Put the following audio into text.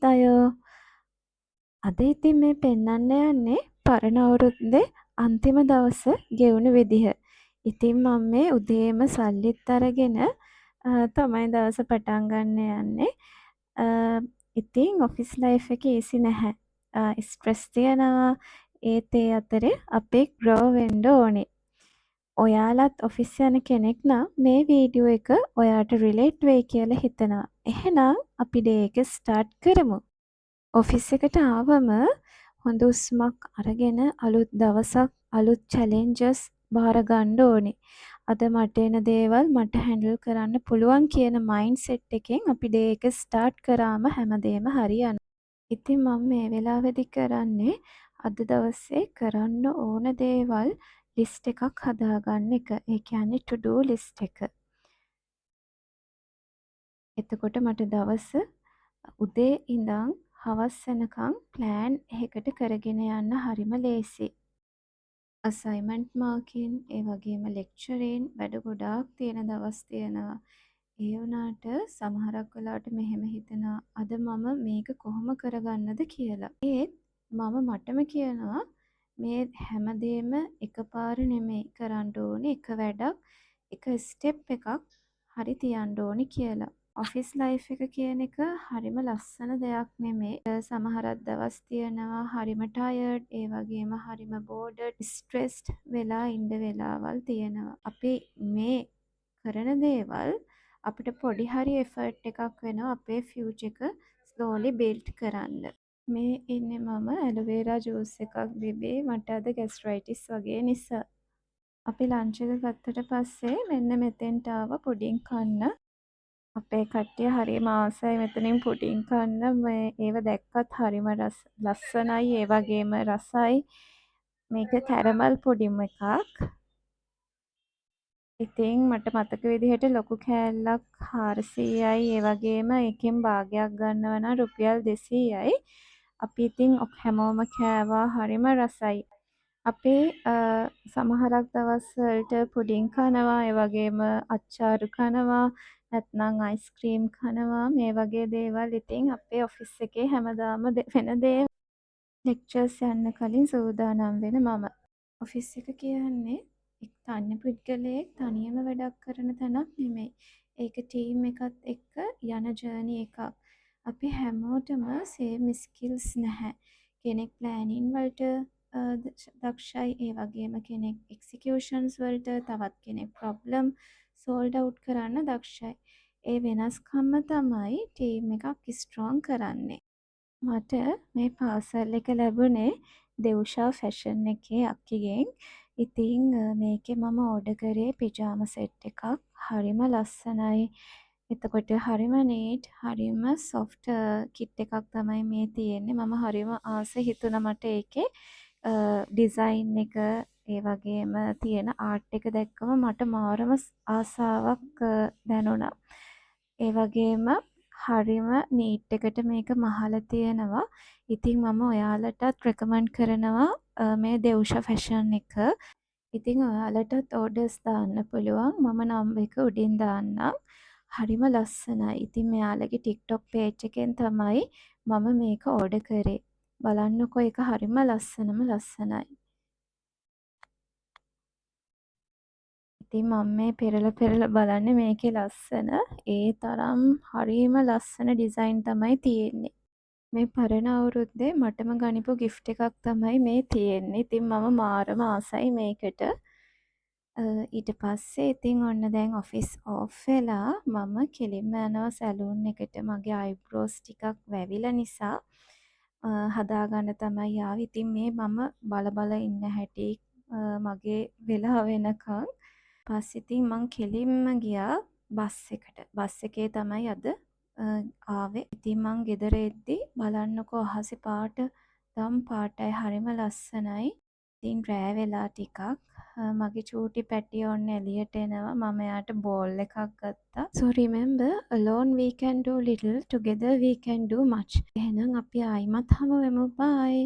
අනිත් අය. අද ඉතින් මේ පෙන්වන්න යන්නේ පරණ අවුරුද්දේ අන්තිම දවස ගෙවුණු විදිහ. ඉතින් මම මේ උදේම සල්ලිත් අරගෙන තමයි දවස පටන් ගන්න යන්නේ. ඉතින් ඔෆිස් ලයිෆ් එක ඊසි නැහැ. ස්ට්‍රෙස් තියෙනවා. ඒත් ඒ අතරේ අපි ග්‍රෝ වෙන්න ඕනේ. ඔයාලත් ඔෆිස් යන කෙනෙක් නම් මේ වීඩියෝ එක ඔයාට රිලේට් වෙයි කියලා හිතනවා. එහෙනම් අපි ඩේ එක ස්ටාර්ට් කරමු. ඔෆිස් එකට ආවම හොඳ උස්මක් අරගෙන අලුත් දවසක් අලුත් චැලෙන්ජස් බාර ගන්න ඕනේ. අද මට එන දේවල් මට හැන්ඩල් කරන්න පුළුවන් කියන මයින්ඩ් සෙට් එකෙන් අපි ඩේ එක ස්ටාර්ට් කරාම හැමදේම හරියනවා. ඉතින් මම මේ වෙලාවේදී කරන්නේ අද දවසේ කරන්න ඕන දේවල් ලිස්ට් එකක් හදාගන්න එක. ඒ කියන්නේ to do list එක. එතකොට මට දවස උදේ ඉඳන් හවස් වෙනකන් ප්ලෑන් එකකට කරගෙන යන්න හරිම ලේසි. අසයින්මන්ට් මාකින් ඒ වගේම ලෙක්චරෙන් වැඩ ගොඩාක් තියෙන දවස් තියෙනවා. ඒ වුණාට සමහරක් වෙලාවට මෙහෙම හිතෙනවා අද මම මේක කොහොම කරගන්නද කියලා. ඒත් මම මටම කියනවා මේ හැමදේම එකපාර නෙමෙයි කරන්න ඕනේ එක වැඩක් එක ස්ටෙප් එකක් හරි තියන්න ඕනේ කියලා. ඔෆිස් ලයිෆ් එක කියන එක හරිම ලස්සන දෙයක් නෙමෙයි. සමහරක් දවස් තියෙනවා හරිම ටයර්ඩ්, ඒ වගේම හරිම බෝඩඩ්, ස්ට්‍රෙස්ඩ් වෙලා ඉන්න වෙලාවල් තියෙනවා. අපි මේ කරන දේවල් අපිට පොඩි හරි එෆර්ට් එකක් වෙනවා අපේ ෆියුචර් එක ස්ලෝලි බිල්ඩ් කරන්න. මේ ඉන්නේ මම ඇලෝවේරා ජූස් එකක් බිබී. මට අද ගැස්ට්‍රයිටිස් වගේ නිසා. අපි ලන්ච් එක ගත්තට පස්සේ මෙන්න මෙතෙන්ට ආවා පුඩින් කන්න. අපේ කට්ටිය හරිම ආසයි මෙතනින් පුඩින් කන්න. මේ ඒව දැක්කත් හරිම ලස්සනයි, ඒ වගේම රසයි. මේක කැරමල් පුඩින් එකක්. ඉතින් මට මතක විදිහට ලොකු කෑල්ලක් 400යි. ඒ වගේම එකෙන් භාගයක් ගන්නවා නම් රුපියල් 200යි. අපි ඉතින් හැමෝම කෑවා. හරිම රසයි. අපි සමහරක් දවස් වලට පුඩින් කනවා, ඒ වගේම අච්චාරු කනවා, නැත්නම් අයිස්ක්‍රීම් කනවා. මේ වගේ දේවල් ඉතින් අපේ ඔෆිස් එකේ හැමදාම වෙන දේ. ලෙක්චර්ස් යන්න කලින් සූදානම් වෙන මම. ඔෆිස් එක කියන්නේ එක් තනි පුද්ගලයෙක් තනියම වැඩක් කරන තැනක් නෙමෙයි. ඒක ටීම් එකත් එක්ක යන ජර්නි එකක්. අපි හැමෝටම සේම් ස්කිල්ස් නැහැ. කෙනෙක් ප්ලෑනින් වලට දක්ෂයි, ඒ වගේම කෙනෙක් එක්සිකියුෂන්ස් වලට, තවත් කෙනෙක් ප්‍රොබ්ලම් සෝල්ව් අවුට් කරන්න දක්ෂයි. ඒ වෙනස්කම තමයි ටීම් එකක් ස්ට්‍රෝං කරන්නේ. මට මේ පාසල් එක ලැබුණේ දෙව්ෂා ෆැෂන් එකේ අක්කිගෙන්. ඉතින් මේකේ මම ඕඩර් කරේ පිජාම සෙට් එකක්. හරිම ලස්සනයි. එතකොට හරිම නීට්, හරිම සොෆ්ට් කිට් එකක් තමයි මේ තියෙන්නේ. මම හරිම ආස හිතුණා මට ඒකේ ඩිසයින් එක, ඒ වගේම තියෙන ආර්ට් එක දැක්කම මට මාරම ආසාවක් දැනුණා. ඒ වගේම හරිම නීට් එකට මේක මහලා තියෙනවා. ඉතින් මම ඔයාලටත් රෙකමන්ඩ් කරනවා මේ දෙව්ෂා ෆැෂන් එක. ඉතින් ඔයාලටත් ඕඩර්ස් දාන්න පුළුවන්. මම නම්බර් එක උඩින් දාන්නම්. හරිම ලස්සනයි. ඉතින් මෙයාලගේ TikTok page එකෙන් තමයි මම මේක ඕඩර් කරේ. බලන්නකෝ ඒක හරිම ලස්සනයි. ඉතින් මම මේ පෙරලා බලන්නේ මේකේ ලස්සන. ඒ තරම් හරිම ලස්සන ඩිසයින් තමයි තියෙන්නේ. මේ පරණ අවුරුද්දේ මටම ගනිපු ගිෆ්ට් එකක් තමයි මේ තියෙන්නේ. ඉතින් මම මාරම ආසයි මේකට. ඊට පස්සේ ඉතින් ඔන්න දැන් ඔෆිස් ඕෆ් වෙලා මම කෙලින්ම යනවා සැලූන් එකට. මගේ අයිබ්‍රෝස් ටිකක් වැවිලා නිසා හදාගන්න තමයි ආවේ. ඉතින් මේ මම බල ඉන්න හැටි මගේ වෙලා වෙනකන්. පස්සේ ඉතින් මං කෙලින්ම ගියා බස් එකට. බස් එකේ තමයි අද ආවේ. ඉතින් මං ගෙදර එද්දි බලන්නකෝ අහසේ පාට දම් පාටයි, හරිම ලස්සනයි. ඉතින් රෑ වෙලා ටිකක් මගේ චූටි පැටිය ඔන්න එළියට එනවා. මම එයාට බෝල් එකක් ගත්තා. So remember, alone we can do little, together we can do much. එහෙනම් අපි ආයිමත් හමු වෙමු. bye.